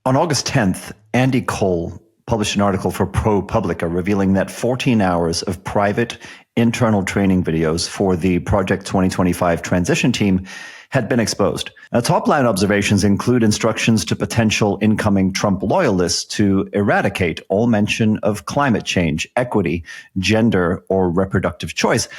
On August 10th, Andy Cole published an article for ProPublica revealing that 14 hours of private internal training videos for the Project 2025 transition team had been exposed. Now, top-line observations include instructions to potential incoming Trump loyalists to eradicate all mention of climate change, equity, gender, or reproductive choice,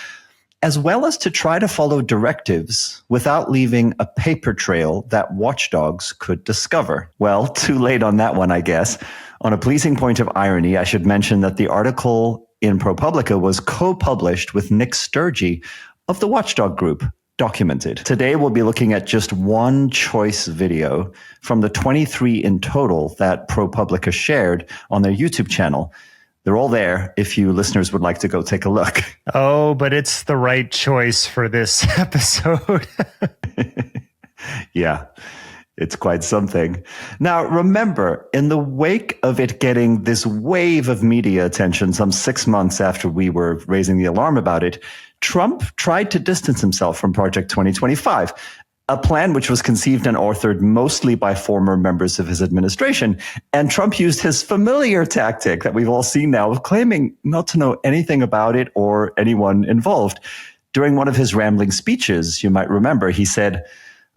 as well as to try to follow directives without leaving a paper trail that watchdogs could discover. Well, too late on that one, I guess. On a pleasing point of irony, I should mention that the article in ProPublica was co-published with Nick Sturgey of the Watchdog Group, Documented. Today, we'll be looking at just one choice video from the 23 in total that ProPublica shared on their YouTube channel. They're all there if you listeners would like to go take a look. Oh, but it's the right choice for this episode. Yeah, it's quite something. Now, remember, in the wake of it getting this wave of media attention some 6 months after we were raising the alarm about it, Trump tried to distance himself from Project 2025, a plan which was conceived and authored mostly by former members of his administration. And Trump used his familiar tactic that we've all seen now of claiming not to know anything about it or anyone involved. During one of his rambling speeches, you might remember, he said,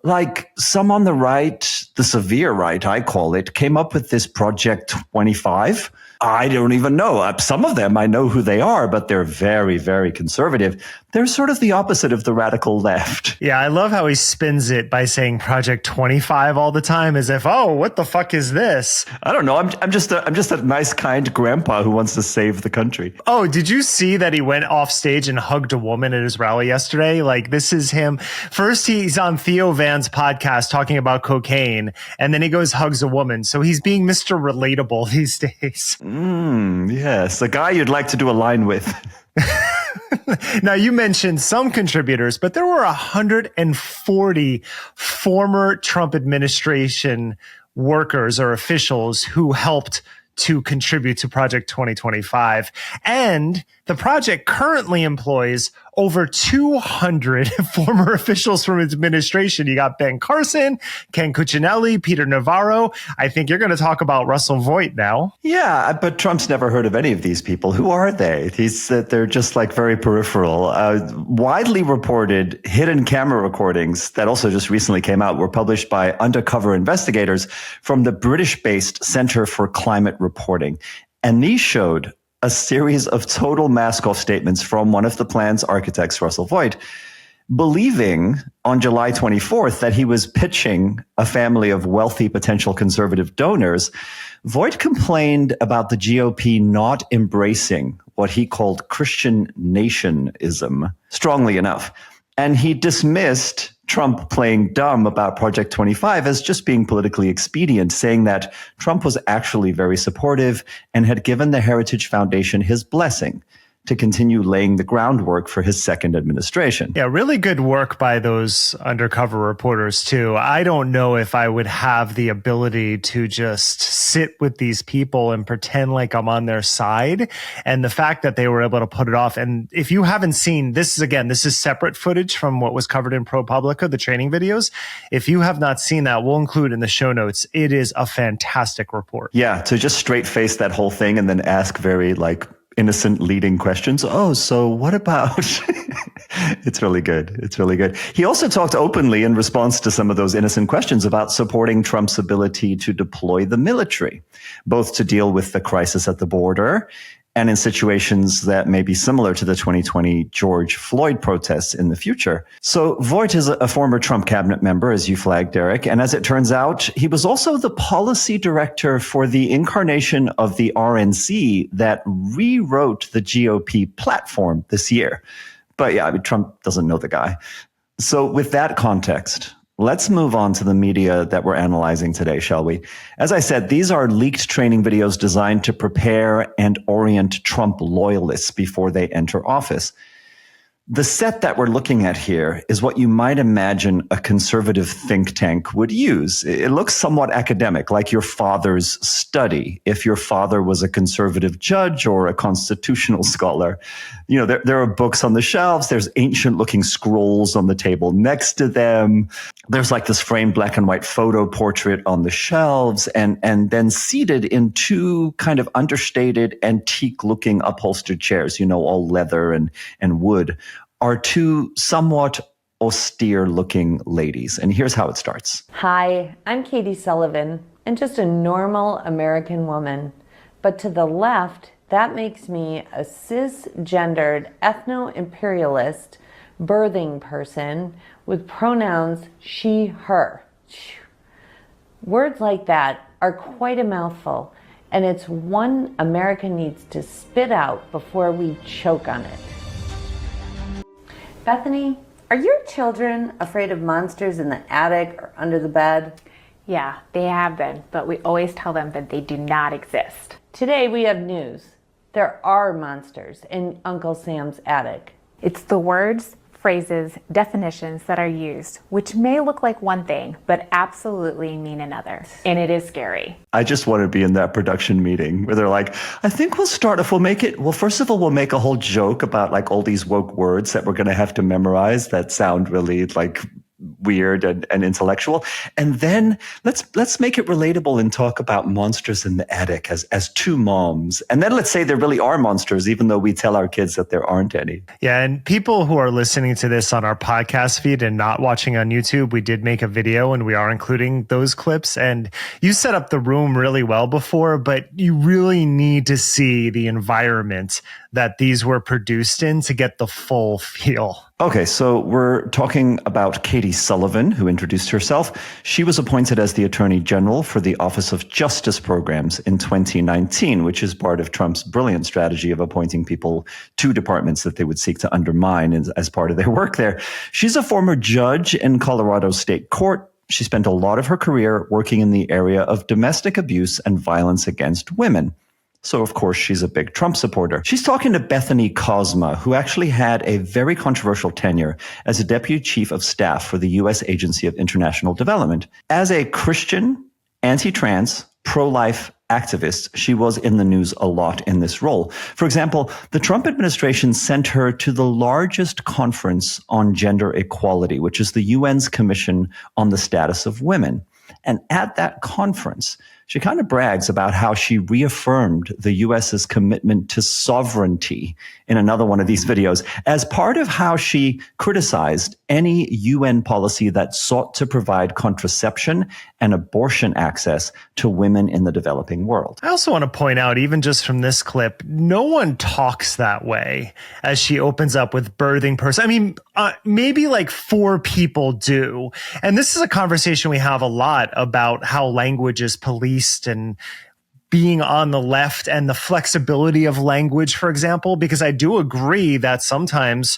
like, some on the right, the severe right, I call it, came up with this Project 25. I don't even know. Some of them, I know who they are, but they're very, very conservative. They're sort of the opposite of the radical left. Yeah, I love how he spins it by saying Project 25 all the time, as if, oh, what the fuck is this? I don't know. I'm just a nice, kind grandpa who wants to save the country. Oh, did you see that he went off stage and hugged a woman at his rally yesterday? Like, this is him. First, he's on Theo Van's podcast talking about cocaine, and then he goes hugs a woman. So he's being Mr. Relatable these days. Yes, a guy you'd like to do a line with. Now, you mentioned some contributors, but there were 140 former Trump administration workers or officials who helped to contribute to Project 2025. And the project currently employs over 200 former officials from its administration. You got Ben Carson, Ken Cuccinelli, Peter Navarro. I think you're going to talk about Russell Voigt now. Yeah, but Trump's never heard of any of these people. Who are they? He said they're just like very peripheral. Widely reported hidden camera recordings that also just recently came out were published by undercover investigators from the British-based Center for Climate Reporting. And these showed a series of total mask-off statements from one of the plan's architects, Russell Voigt, believing on July 24th that he was pitching a family of wealthy potential conservative donors. Voigt complained about the GOP not embracing what he called Christian nationism strongly enough. And he dismissed Trump playing dumb about Project 25 as just being politically expedient, saying that Trump was actually very supportive and had given the Heritage Foundation his blessing to continue laying the groundwork for his second administration. Yeah, really good work by those undercover reporters, too. I don't know if I would have the ability to just sit with these people and pretend like I'm on their side. And the fact that they were able to put it off. And if you haven't seen, this is separate footage from what was covered in ProPublica, the training videos. If you have not seen that, we'll include in the show notes. It is a fantastic report. Yeah, to just straight face that whole thing and then ask very innocent leading questions. Oh, so what about? It's really good. It's really good. He also talked openly in response to some of those innocent questions about supporting Trump's ability to deploy the military, both to deal with the crisis at the border and in situations that may be similar to the 2020 George Floyd protests in the future. So Voigt is a former Trump cabinet member, as you flagged, Derek. And as it turns out, he was also the policy director for the incarnation of the RNC that rewrote the GOP platform this year. But yeah, Trump doesn't know the guy. So with that context, let's move on to the media that we're analyzing today, shall we? As I said, these are leaked training videos designed to prepare and orient Trump loyalists before they enter office. The set that we're looking at here is what you might imagine a conservative think tank would use. It looks somewhat academic, like your father's study, if your father was a conservative judge or a constitutional scholar. You know, there are books on the shelves. There's ancient-looking scrolls on the table next to them. There's like this framed black and white photo portrait on the shelves, and then seated in two kind of understated, antique looking upholstered chairs, all leather and wood, are two somewhat austere looking ladies. And here's how it starts. Hi, I'm Katie Sullivan, and just a normal American woman. But to the left, that makes me a cisgendered ethno-imperialist birthing person with pronouns she, her. Words like that are quite a mouthful, and it's one America needs to spit out before we choke on it. Bethany, are your children afraid of monsters in the attic or under the bed? Yeah, they have been, but we always tell them that they do not exist. Today we have news. There are monsters in Uncle Sam's attic. It's the words, phrases, definitions that are used, which may look like one thing, but absolutely mean another. And it is scary. I just want to be in that production meeting where they're like, I think we'll first of all, we'll make a whole joke about like all these woke words that we're going to have to memorize that sound really like weird and intellectual. And then let's make it relatable and talk about monsters in the attic as two moms. And then let's say there really are monsters, even though we tell our kids that there aren't any. Yeah. And people who are listening to this on our podcast feed and not watching on YouTube, we did make a video and we are including those clips. And you set up the room really well before, but you really need to see the environment that these were produced in to get the full feel. Okay, so we're talking about Katie Sullivan, who introduced herself. She was appointed as the Attorney General for the Office of Justice Programs in 2019, which is part of Trump's brilliant strategy of appointing people to departments that they would seek to undermine as part of their work there. She's a former judge in Colorado State Court. She spent a lot of her career working in the area of domestic abuse and violence against women. So, of course, she's a big Trump supporter. She's talking to Bethany Kozma, who actually had a very controversial tenure as a deputy chief of staff for the U.S. Agency of International Development. As a Christian, anti-trans, pro-life activist, she was in the news a lot in this role. For example, the Trump administration sent her to the largest conference on gender equality, which is the UN's Commission on the Status of Women. And at that conference, she kind of brags about how she reaffirmed the U.S.'s commitment to sovereignty in another one of these videos as part of how she criticized any UN policy that sought to provide contraception and abortion access to women in the developing world. I also want to point out, even just from this clip, no one talks that way as she opens up with birthing person. I mean, maybe like 4 people do. And this is a conversation we have a lot about how language is policed and being on the left and the flexibility of language, for example, because I do agree that sometimes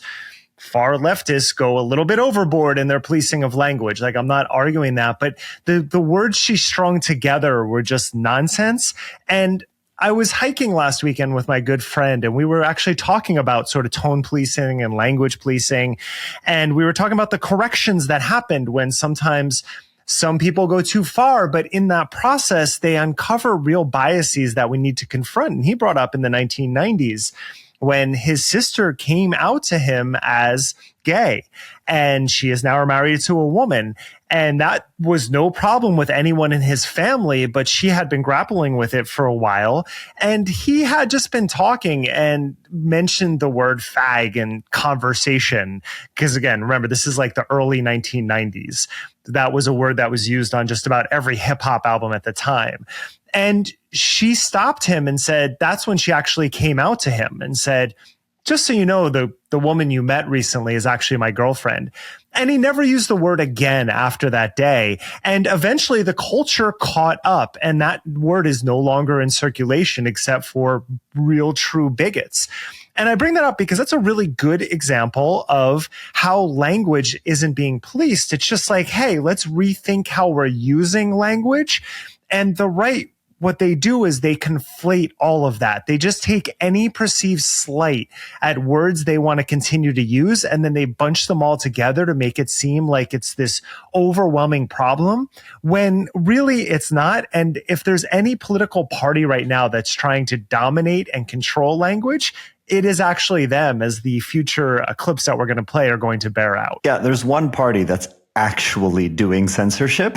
far leftists go a little bit overboard in their policing of language. Like, I'm not arguing that, but the words she strung together were just nonsense. And I was hiking last weekend with my good friend, and we were actually talking about sort of tone policing and language policing. And we were talking about the corrections that happened when sometimes some people go too far, but in that process, they uncover real biases that we need to confront. And he brought up in the 1990s when his sister came out to him as gay, and she is now married to a woman. And that was no problem with anyone in his family, but she had been grappling with it for a while. And he had just been talking and mentioned the word fag in conversation. Because again, remember, this is like the early 1990s. That was a word that was used on just about every hip hop album at the time. And she stopped him and said, that's when she actually came out to him and said, just so you know, the woman you met recently is actually my girlfriend. And he never used the word again after that day. And eventually the culture caught up, and that word is no longer in circulation except for real true bigots. And I bring that up because that's a really good example of how language isn't being policed. It's just like, hey, let's rethink how we're using language. And the right, what they do is they conflate all of that. They just take any perceived slight at words they want to continue to use, and then they bunch them all together to make it seem like it's this overwhelming problem, when really it's not. And if there's any political party right now that's trying to dominate and control language, it is actually them, as the future clips that we're going to play are going to bear out. Yeah, there's one party that's actually doing censorship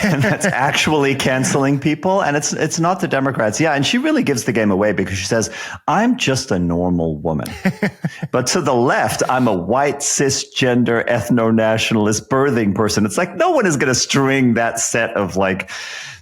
and that's actually canceling people. And it's not the Democrats. Yeah. And she really gives the game away because she says, I'm just a normal woman. But to the left, I'm a white, cisgender, ethno-nationalist birthing person. It's like no one is going to string that set of like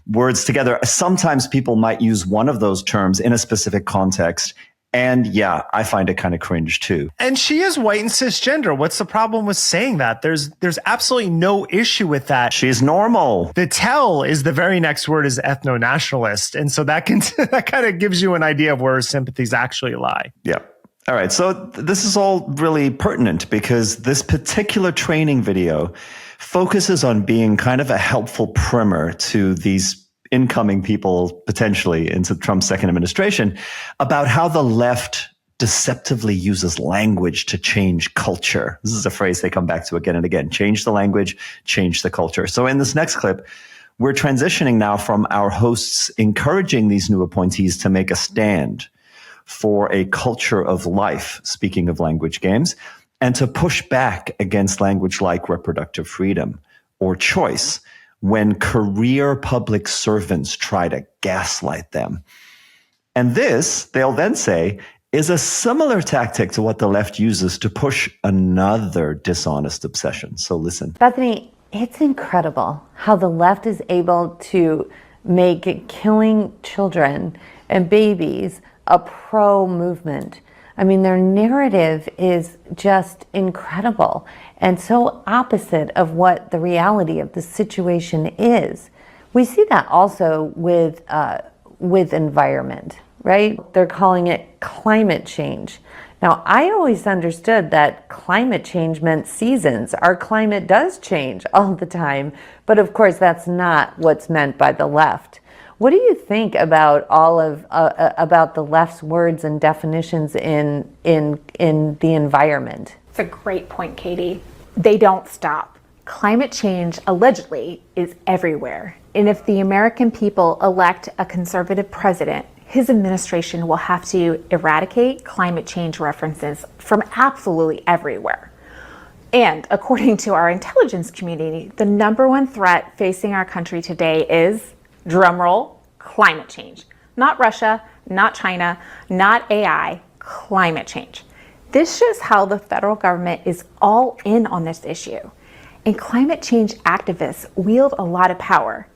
words together. Sometimes people might use one of those terms in a specific context. And yeah, I find it kind of cringe too. And she is white and cisgender. What's the problem with saying that? There's absolutely no issue with that. She's normal. The tell is the very next word is ethno-nationalist. And so that kind of gives you an idea of where her sympathies actually lie. Yeah. All right. So this is all really pertinent because this particular training video focuses on being kind of a helpful primer to these incoming people potentially into Trump's second administration about how the left deceptively uses language to change culture. This is a phrase they come back to again and again. Change the language, change the culture. So in this next clip, we're transitioning now from our hosts encouraging these new appointees to make a stand for a culture of life, speaking of language games, and to push back against language like reproductive freedom or choice when career public servants try to gaslight them. And this, they'll then say, is a similar tactic to what the left uses to push another dishonest obsession. So listen. Bethany, it's incredible how the left is able to make killing children and babies a pro-movement. I mean, their narrative is just incredible and so opposite of what the reality of the situation is. We see that also with environment, right? They're calling it climate change. Now, I always understood that climate change meant seasons. Our climate does change all the time, but of course, that's not what's meant by the left. What do you think about all of about the left's words and definitions in the environment? It's a great point, Katie. They don't stop. Climate change allegedly is everywhere. And if the American people elect a conservative president, his administration will have to eradicate climate change references from absolutely everywhere. And according to our intelligence community, the number one threat facing our country today is, drumroll, climate change. Not Russia, not China, not AI, climate change. This shows how the federal government is all in on this issue. And climate change activists wield a lot of power.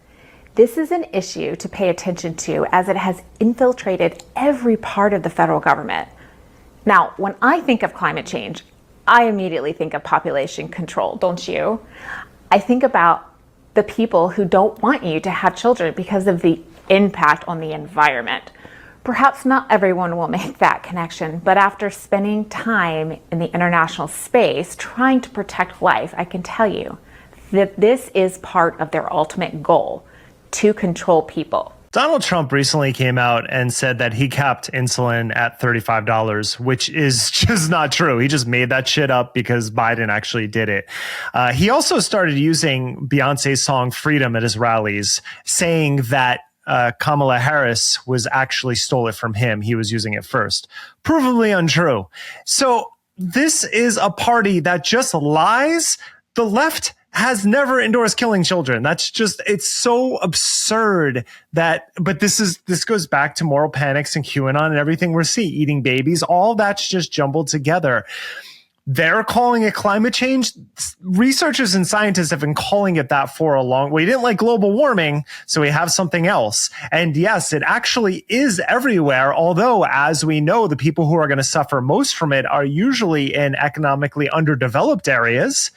This is an issue to pay attention to as it has infiltrated every part of the federal government. Now, when I think of climate change, I immediately think of population control, don't you? I think about the people who don't want you to have children because of the impact on the environment. Perhaps not everyone will make that connection, but after spending time in the international space trying to protect life, I can tell you that this is part of their ultimate goal, to control people. Donald Trump recently came out and said that he capped insulin at $35, which is just not true. He just made that shit up because Biden actually did it. He also started using Beyonce's song Freedom at his rallies, saying that Kamala Harris was actually stole it from him. He was using it first. Provably untrue. So this is a party that just lies. The left has never endorsed killing children. That's just, it's so absurd that, but this goes back to moral panics and QAnon and everything we're seeing, eating babies. All that's just jumbled together. They're calling it climate change. Researchers and scientists have been calling it that for a long. We didn't like global warming, so we have something else. And yes, it actually is everywhere. Although, as we know, the people who are going to suffer most from it are usually in economically underdeveloped areas.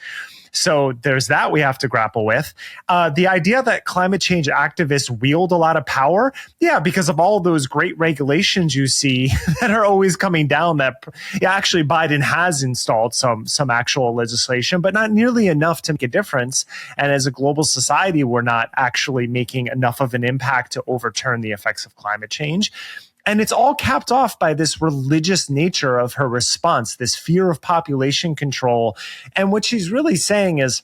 So there's that we have to grapple with. The idea that climate change activists wield a lot of power, yeah, because of all those great regulations you see that are always coming down. That actually Biden has installed some actual legislation, but not nearly enough to make a difference. And as a global society, we're not actually making enough of an impact to overturn the effects of climate change. And it's all capped off by this religious nature of her response, this fear of population control. And what she's really saying is,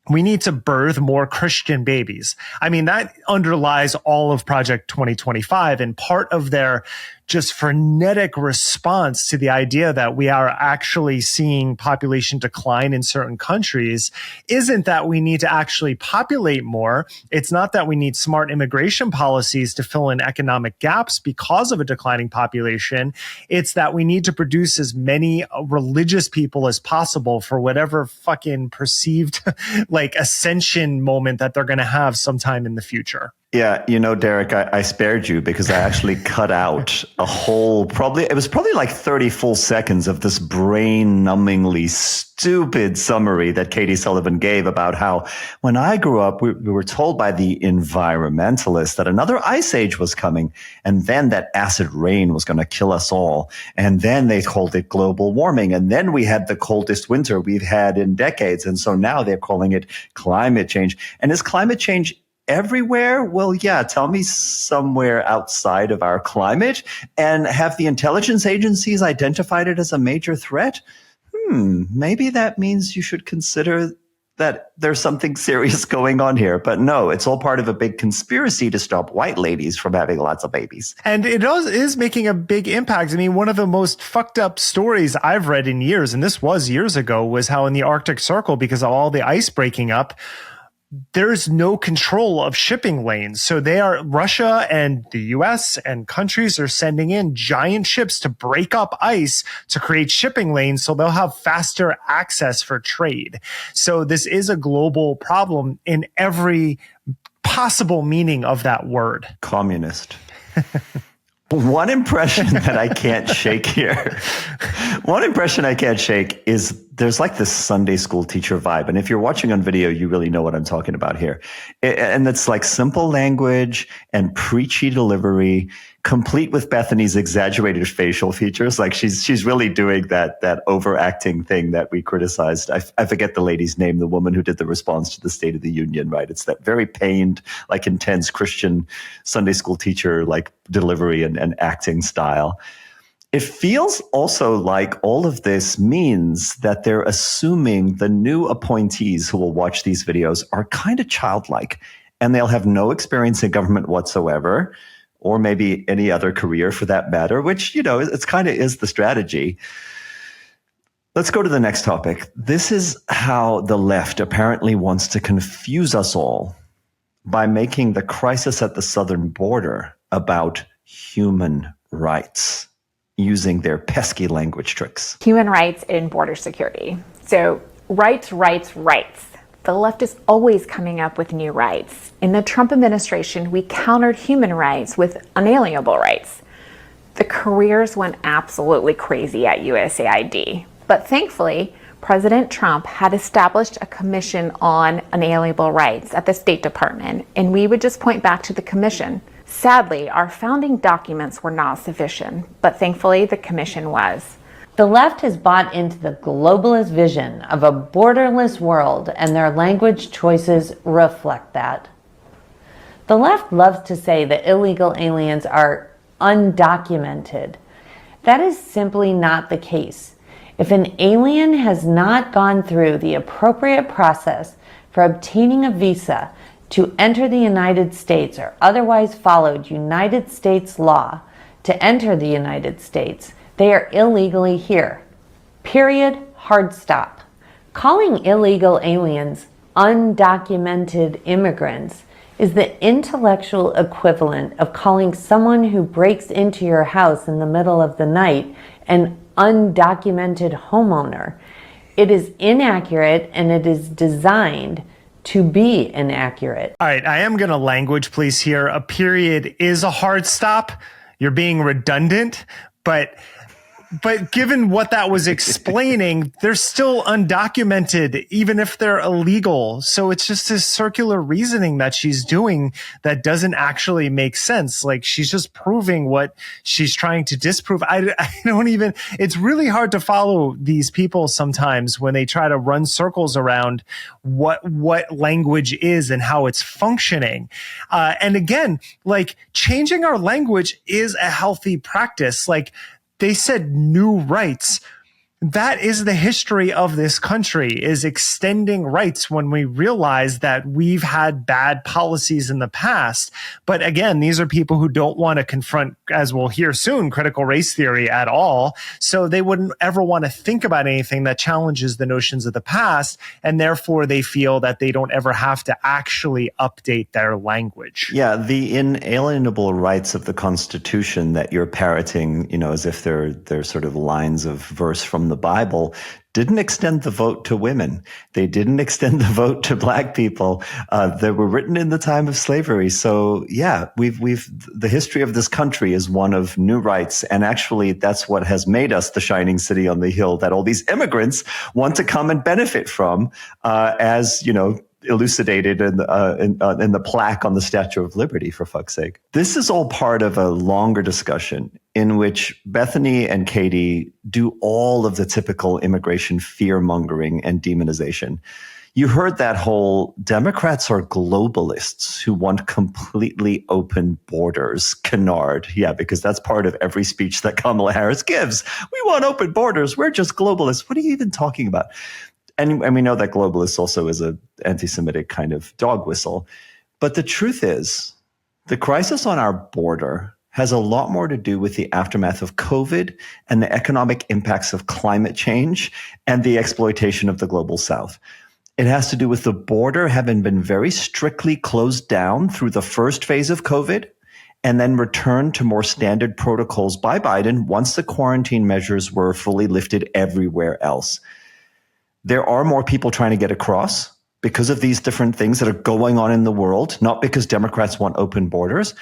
we need to birth more Christian babies. I mean, that underlies all of Project 2025. And part of their just frenetic response to the idea that we are actually seeing population decline in certain countries isn't that we need to actually populate more. It's not that we need smart immigration policies to fill in economic gaps because of a declining population. It's that we need to produce as many religious people as possible for whatever fucking perceived like ascension moment that they're going to have sometime in the future. Yeah, Derek, I spared you because I actually cut out a whole, it was probably like 30 full seconds of this brain-numbingly stupid summary that Katie Sullivan gave about how when I grew up, we were told by the environmentalists that another ice age was coming, and then that acid rain was going to kill us all. And then they called it global warming. And then we had the coldest winter we've had in decades. And so now they're calling it climate change. And is climate change everywhere? Well, yeah, tell me somewhere outside of our climate. And have the intelligence agencies identified it as a major threat? Maybe that means you should consider that there's something serious going on here. But no, it's all part of a big conspiracy to stop white ladies from having lots of babies. And it is making a big impact. I mean, one of the most fucked up stories I've read in years, and this was years ago, was how in the Arctic Circle, because of all the ice breaking up, there's no control of shipping lanes. So Russia and the US and countries are sending in giant ships to break up ice to create shipping lanes so they'll have faster access for trade. So this is a global problem in every possible meaning of that word. Communist. One impression that I can't shake here. One impression I can't shake is there's like this Sunday school teacher vibe. And if you're watching on video, you really know what I'm talking about here. And it's like simple language and preachy delivery, complete with Bethany's exaggerated facial features. Like she's really doing that overacting thing that we criticized. I forget the lady's name, the woman who did the response to the State of the Union, right? It's that very pained, like intense Christian Sunday school teacher, like delivery and acting style. It feels also like all of this means that they're assuming the new appointees who will watch these videos are kind of childlike and they'll have no experience in government whatsoever, or maybe any other career for that matter, which, it's kind of is the strategy. Let's go to the next topic. This is how the left apparently wants to confuse us all by making the crisis at the southern border about human rights, using their pesky language tricks. Human rights in border security. So rights. The left is always coming up with new rights. In the Trump administration, we countered human rights with unalienable rights. The careers went absolutely crazy at USAID. But thankfully, President Trump had established a commission on unalienable rights at the State Department, and we would just point back to the commission. Sadly, our founding documents were not sufficient, but thankfully the commission was. The left has bought into the globalist vision of a borderless world, and their language choices reflect that. The left loves to say that illegal aliens are undocumented. That is simply not the case. If an alien has not gone through the appropriate process for obtaining a visa to enter the United States or otherwise followed United States law to enter the United States, they are illegally here. Period. Hard stop. Calling illegal aliens undocumented immigrants is the intellectual equivalent of calling someone who breaks into your house in the middle of the night an undocumented homeowner. It is inaccurate and it is designed to be inaccurate. All right, I am going to language police here. A period is a hard stop. You're being redundant, but given what that was explaining, they're still undocumented, even if they're illegal. So it's just this circular reasoning that she's doing that doesn't actually make sense. Like she's just proving what she's trying to disprove. I don't even, it's really hard to follow these people sometimes when they try to run circles around what language is and how it's functioning. And again, like changing our language is a healthy practice. Like, they said new rights. That is the history of this country, is extending rights when we realize that we've had bad policies in the past. But again, these are people who don't want to confront, as we'll hear soon, critical race theory at all. So they wouldn't ever want to think about anything that challenges the notions of the past. And therefore, they feel that they don't ever have to actually update their language. Yeah, the inalienable rights of the Constitution that you're parroting, as if they're sort of lines of verse from the Bible, didn't extend the vote to women. They didn't extend the vote to Black people. They were written in the time of slavery. So yeah, the history of this country is one of new rights. And actually, that's what has made us the shining city on the hill that all these immigrants want to come and benefit from, as elucidated in the plaque on the Statue of Liberty, for fuck's sake. This is all part of a longer discussion in which Bethany and Katie do all of the typical immigration fear-mongering and demonization. You heard that whole Democrats are globalists who want completely open borders canard. Yeah, because that's part of every speech that Kamala Harris gives. We want open borders. We're just globalists. What are you even talking about? And we know that globalists also is an anti-Semitic kind of dog whistle. But the truth is, the crisis on our border has a lot more to do with the aftermath of COVID and the economic impacts of climate change and the exploitation of the global South. It has to do with the border having been very strictly closed down through the first phase of COVID and then returned to more standard protocols by Biden once the quarantine measures were fully lifted everywhere else. There are more people trying to get across because of these different things that are going on in the world, not because Democrats want open borders.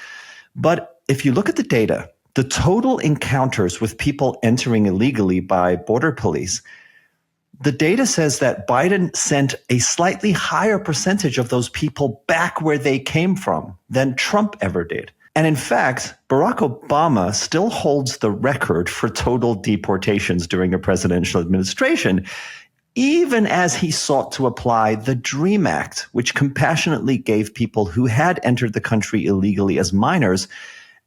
But if you look at the data, the total encounters with people entering illegally by border police, the data says that Biden sent a slightly higher percentage of those people back where they came from than Trump ever did. And in fact, Barack Obama still holds the record for total deportations during a presidential administration, even as he sought to apply the DREAM Act, which compassionately gave people who had entered the country illegally as minors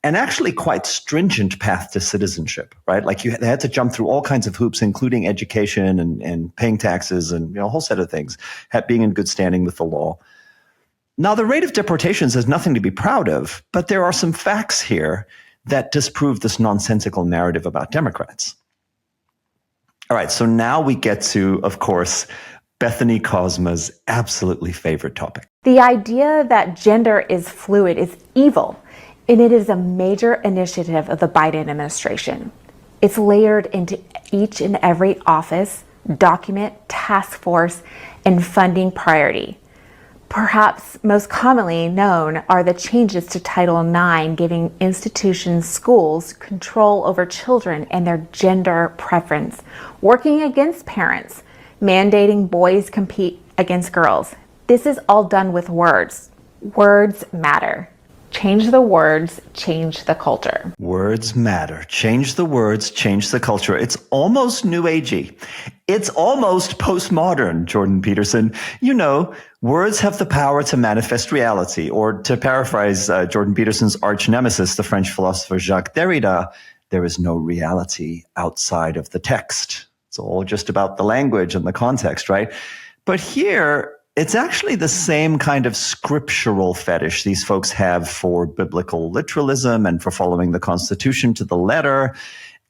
an actually quite stringent path to citizenship, right? Like they had to jump through all kinds of hoops, including education and paying taxes and a whole set of things, being in good standing with the law. Now, the rate of deportations is nothing to be proud of, but there are some facts here that disprove this nonsensical narrative about Democrats. All right, so now we get to, of course, Bethany Cosma's absolutely favorite topic. The idea that gender is fluid is evil, and it is a major initiative of the Biden administration. It's layered into each and every office, document, task force, and funding priority. Perhaps most commonly known are the changes to Title IX, giving institutions, schools, control over children and their gender preference, working against parents, mandating boys compete against girls. This is all done with words. Words matter. Change the words, change the culture. Words matter. Change the words, change the culture. It's almost new agey. It's almost postmodern, Jordan Peterson. Words have the power to manifest reality, or to paraphrase Jordan Peterson's arch nemesis, the French philosopher Jacques Derrida, there is no reality outside of the text. It's all just about the language and the context, right? But here, it's actually the same kind of scriptural fetish these folks have for biblical literalism and for following the Constitution to the letter,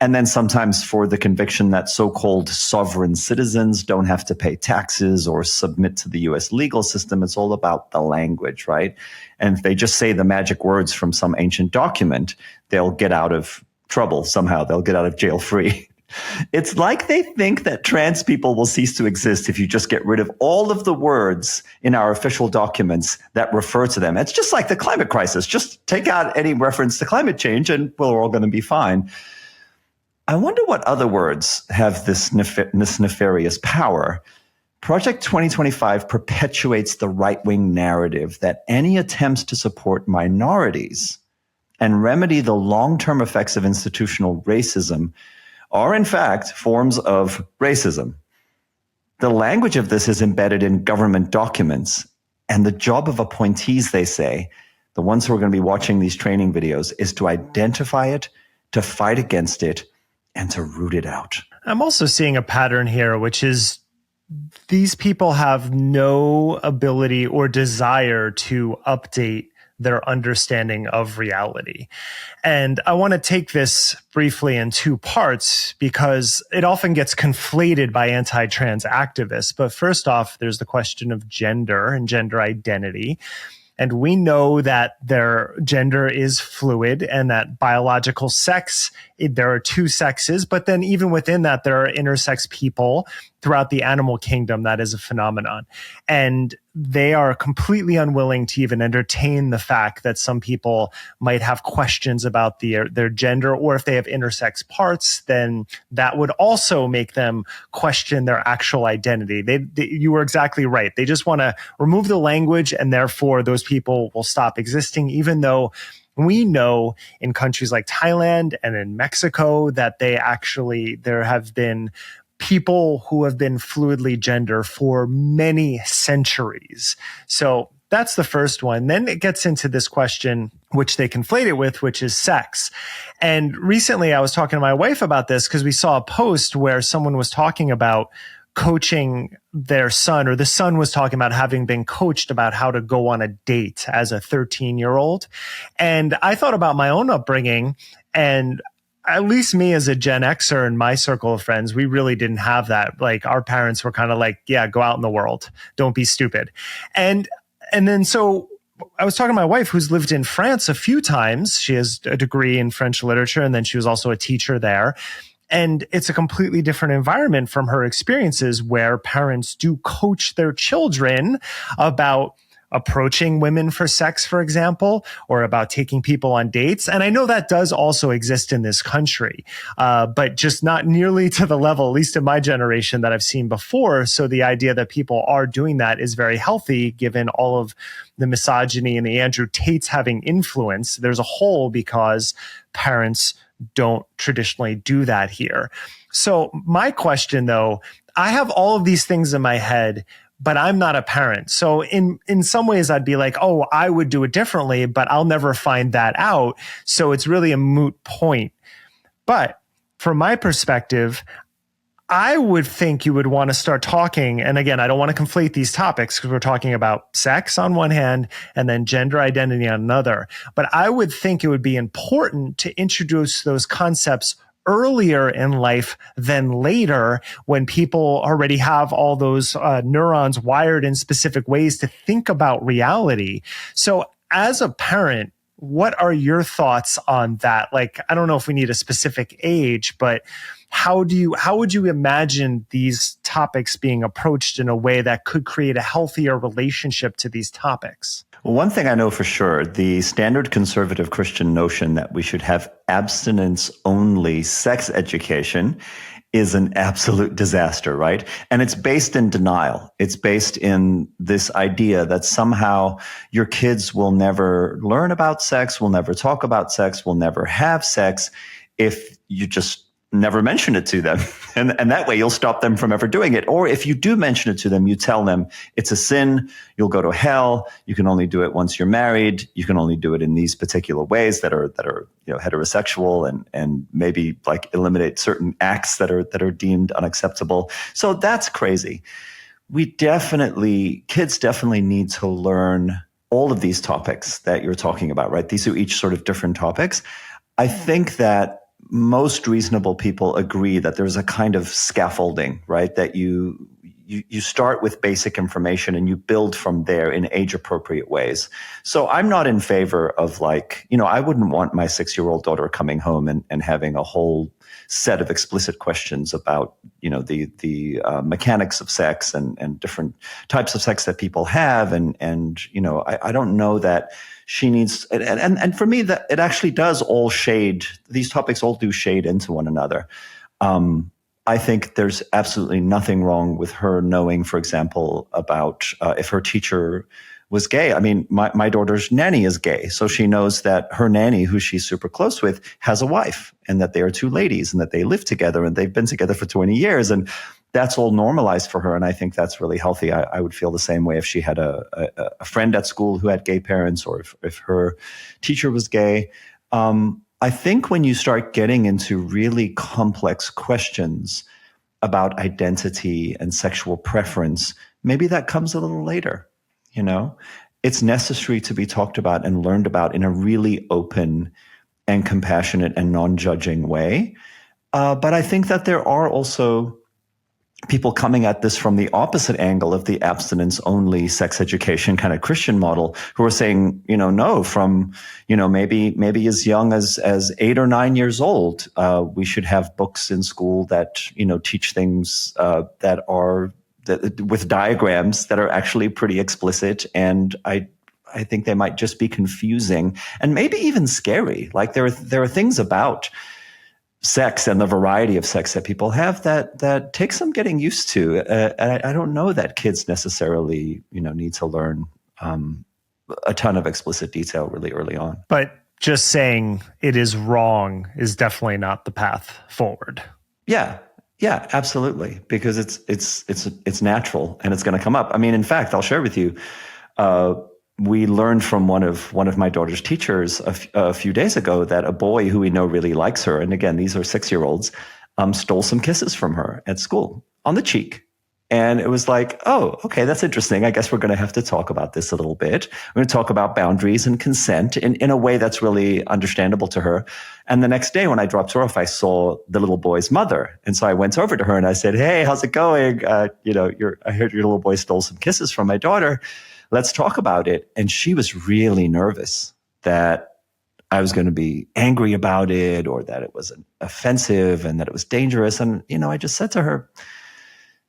and then sometimes for the conviction that so-called sovereign citizens don't have to pay taxes or submit to the U.S. legal system. It's all about the language, right? And if they just say the magic words from some ancient document, they'll get out of trouble somehow. They'll get out of jail free. It's like they think that trans people will cease to exist if you just get rid of all of the words in our official documents that refer to them. It's just like the climate crisis. Just take out any reference to climate change and we're all going to be fine. I wonder what other words have this nefarious power. Project 2025 perpetuates the right-wing narrative that any attempts to support minorities and remedy the long-term effects of institutional racism are in fact forms of racism. The language of this is embedded in government documents, and the job of appointees, they say, the ones who are going to be watching these training videos, is to identify it, to fight against it, and to root it out. I'm also seeing a pattern here, which is these people have no ability or desire to update their understanding of reality. And I want to take this briefly in two parts because it often gets conflated by anti-trans activists. But first off, there's the question of gender and gender identity. And we know that their gender is fluid and that biological sex, there are two sexes, but then even within that, there are intersex people throughout the animal kingdom. That is a phenomenon. And they are completely unwilling to even entertain the fact that some people might have questions about their gender, or if they have intersex parts, then that would also make them question their actual identity. You were exactly right. They just want to remove the language, and therefore those people will stop existing, even though we know in countries like Thailand and in Mexico that there have been people who have been fluidly gender for many centuries. So that's the first one. Then it gets into this question, which they conflate it with, which is sex. And recently I was talking to my wife about this because we saw a post where someone was talking about coaching their son, or the son was talking about having been coached about how to go on a date as a 13-year-old. And I thought about my own upbringing, and at least me as a Gen Xer in my circle of friends, we really didn't have that. Like, our parents were kind of like, yeah, go out in the world. Don't be stupid. And then so I was talking to my wife, who's lived in France a few times. She has a degree in French literature, and then she was also a teacher there. And it's a completely different environment from her experiences, where parents do coach their children about approaching women for sex, for example, or about taking people on dates. And I know that does also exist in this country, but just not nearly to the level, at least in my generation, that I've seen before. So the idea that people are doing that is very healthy, given all of the misogyny and the Andrew Tates having influence. There's a hole because parents don't traditionally do that here. So my question, though, I have all of these things in my head, but I'm not a parent. So in some ways I'd be like, oh, I would do it differently, but I'll never find that out. So it's really a moot point. But from my perspective, I would think you would want to start talking. And again, I don't want to conflate these topics because we're talking about sex on one hand and then gender identity on another. But I would think it would be important to introduce those concepts earlier in life than later, when people already have all those neurons wired in specific ways to think about reality. So as a parent, what are your thoughts on that? Like, I don't know if we need a specific age, but how would you imagine these topics being approached in a way that could create a healthier relationship to these topics? Well, one thing I know for sure, the standard conservative Christian notion that we should have abstinence-only sex education is an absolute disaster, right? And it's based in denial. It's based in this idea that somehow your kids will never learn about sex, will never talk about sex, will never have sex if you just never mention it to them. And that way you'll stop them from ever doing it. Or if you do mention it to them, you tell them it's a sin, you'll go to hell, you can only do it once you're married, you can only do it in these particular ways that are heterosexual, and maybe like eliminate certain acts that are deemed unacceptable. So that's crazy. Kids definitely need to learn all of these topics that you're talking about, right? These are each sort of different topics. I think that most reasonable people agree that there's a kind of scaffolding, right? That you start with basic information and you build from there in age-appropriate ways. So I'm not in favor of I wouldn't want my 6-year-old daughter coming home and having a whole set of explicit questions about, the mechanics of sex and different types of sex that people have. I don't know that she needs, and for me, that it actually does all shade, these topics all do shade into one another. I think there's absolutely nothing wrong with her knowing, for example, about if her teacher was gay. I mean, my daughter's nanny is gay, so she knows that her nanny, who she's super close with, has a wife, and that they are two ladies, and that they live together, and they've been together for 20 years, and that's all normalized for her, and I think that's really healthy. I would feel the same way if she had a friend at school who had gay parents, or if her teacher was gay. I think when you start getting into really complex questions about identity and sexual preference, maybe that comes a little later, you know? It's necessary to be talked about and learned about in a really open and compassionate and non-judging way. But I think that there are also people coming at this from the opposite angle of the abstinence-only sex education kind of Christian model, who are saying, no, from, maybe as young as 8 or 9 years old, we should have books in school that, teach things that are with diagrams that are actually pretty explicit. And I think they might just be confusing and maybe even scary. Like there are things about sex and the variety of sex that people have that takes some getting used to. I don't know that kids necessarily, need to learn a ton of explicit detail really early on. But just saying it is wrong is definitely not the path forward. Yeah, absolutely, because it's natural and it's going to come up. I mean, in fact, I'll share with you. We learned from one of my daughter's teachers a few days ago that a boy who we know really likes her, and again, these are 6-year-olds, stole some kisses from her at school on the cheek. And it was like, oh, okay, that's interesting. I guess we're going to have to talk about this a little bit. We're going to talk about boundaries and consent in a way that's really understandable to her. And the next day when I dropped her off, I saw the little boy's mother. And so I went over to her and I said, hey, how's it going? I heard your little boy stole some kisses from my daughter. Let's talk about it. And she was really nervous that I was going to be angry about it or that it was offensive and that it was dangerous. And, I just said to her,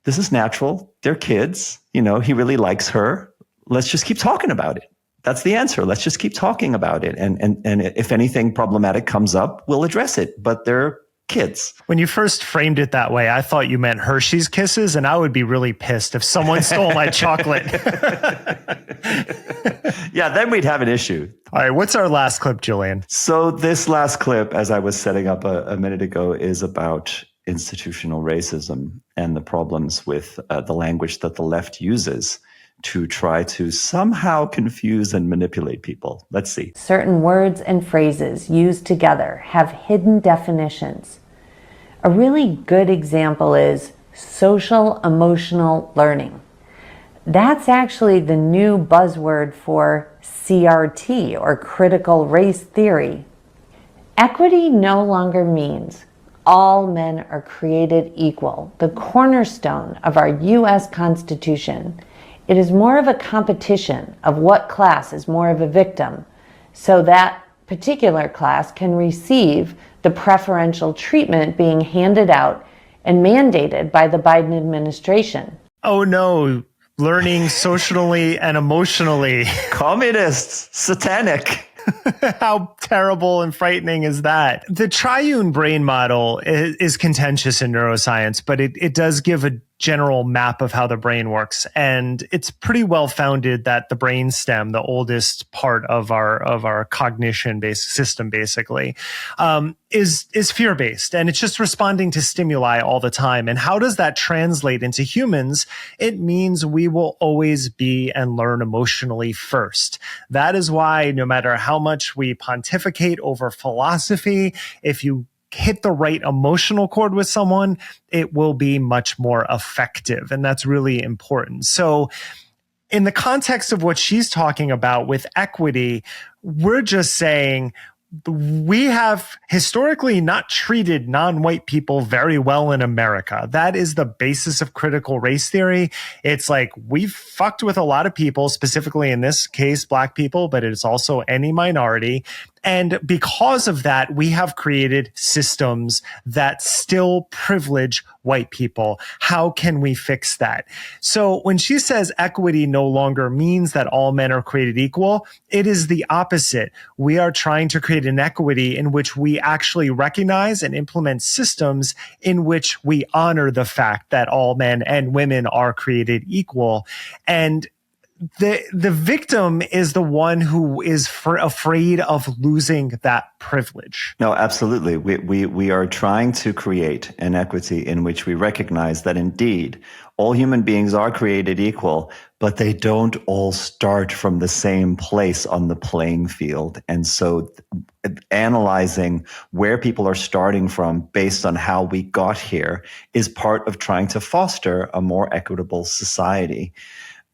this is natural. They're kids. He really likes her. Let's just keep talking about it. That's the answer. Let's just keep talking about it. And if anything problematic comes up, we'll address it. But they're kids. When you first framed it that way, I thought you meant Hershey's Kisses, and I would be really pissed if someone stole my chocolate. Yeah, then we'd have an issue. All right, what's our last clip, Julian? So this last clip, as I was setting up a minute ago, is about institutional racism and the problems with the language that the left uses to try to somehow confuse and manipulate people. Let's see. Certain words and phrases used together have hidden definitions. A really good example is social emotional learning. That's actually the new buzzword for CRT, or critical race theory. Equity no longer means all men are created equal, the cornerstone of our U.S. Constitution. It is more of a competition of what class is more of a victim, so that particular class can receive the preferential treatment being handed out and mandated by the Biden administration. Oh no, learning socially and emotionally. Communists, satanic. How terrible and frightening is that? The triune brain model is contentious in neuroscience, but it does give a general map of how the brain works. And it's pretty well founded that the brain stem, the oldest part of our cognition-based system, basically, is fear-based. And it's just responding to stimuli all the time. And how does that translate into humans? It means we will always be and learn emotionally first. That is why no matter how much we pontificate over philosophy, if you hit the right emotional chord with someone, it will be much more effective. And that's really important. So in the context of what she's talking about with equity, we're just saying we have historically not treated non-white people very well in America. That is the basis of critical race theory. It's like we've fucked with a lot of people, specifically in this case, Black people, but it's also any minority. And because of that, we have created systems that still privilege white people. How can we fix that? So when she says equity no longer means that all men are created equal, it is the opposite. We are trying to create an equity in which we actually recognize and implement systems in which we honor the fact that all men and women are created equal. And the victim is the one who is afraid of losing that privilege. No, absolutely. We are trying to create an equity in which we recognize that indeed all human beings are created equal, but they don't all start from the same place on the playing field. And so analyzing where people are starting from based on how we got here is part of trying to foster a more equitable society.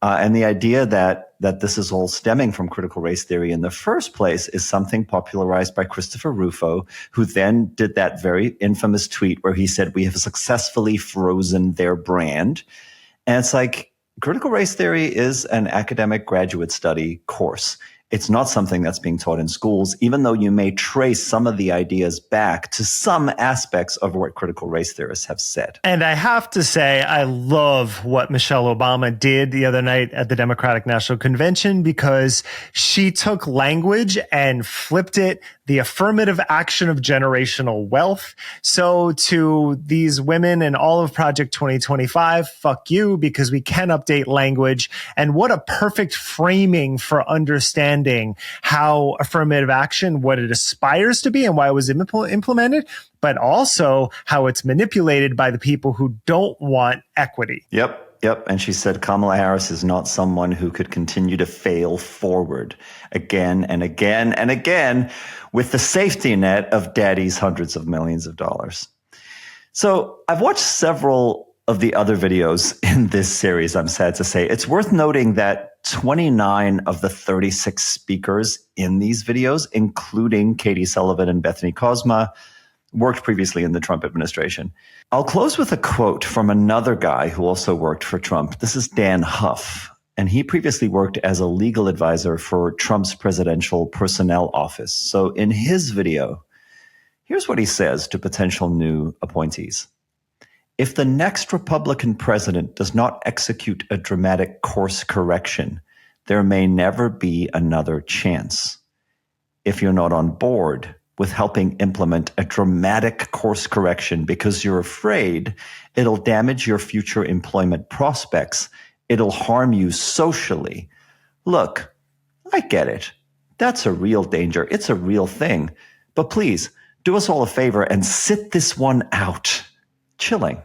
And the idea that this is all stemming from critical race theory in the first place is something popularized by Christopher Rufo, who then did that very infamous tweet where he said, "We have successfully frozen their brand." And it's like, critical race theory is an academic graduate study course. It's not something that's being taught in schools, even though you may trace some of the ideas back to some aspects of what critical race theorists have said. And I have to say, I love what Michelle Obama did the other night at the Democratic National Convention, because she took language and flipped it, the affirmative action of generational wealth. So to these women and all of Project 2025, fuck you, because we can update language. And what a perfect framing for understanding how affirmative action, what it aspires to be and why it was implemented, but also how it's manipulated by the people who don't want equity. Yep. And she said Kamala Harris is not someone who could continue to fail forward again and again and again with the safety net of daddy's hundreds of millions of dollars. So I've watched several of the other videos in this series, I'm sad to say. It's worth noting that 29 of the 36 speakers in these videos, including Katie Sullivan and Bethany Kozma, worked previously in the Trump administration. I'll close with a quote from another guy who also worked for Trump. This is Dan Huff, and he previously worked as a legal advisor for Trump's presidential personnel office. So in his video, here's what he says to potential new appointees. If the next Republican president does not execute a dramatic course correction, there may never be another chance. If you're not on board with helping implement a dramatic course correction because you're afraid it'll damage your future employment prospects, it'll harm you socially. Look, I get it. That's a real danger. It's a real thing. But please, do us all a favor and sit this one out. Chilling.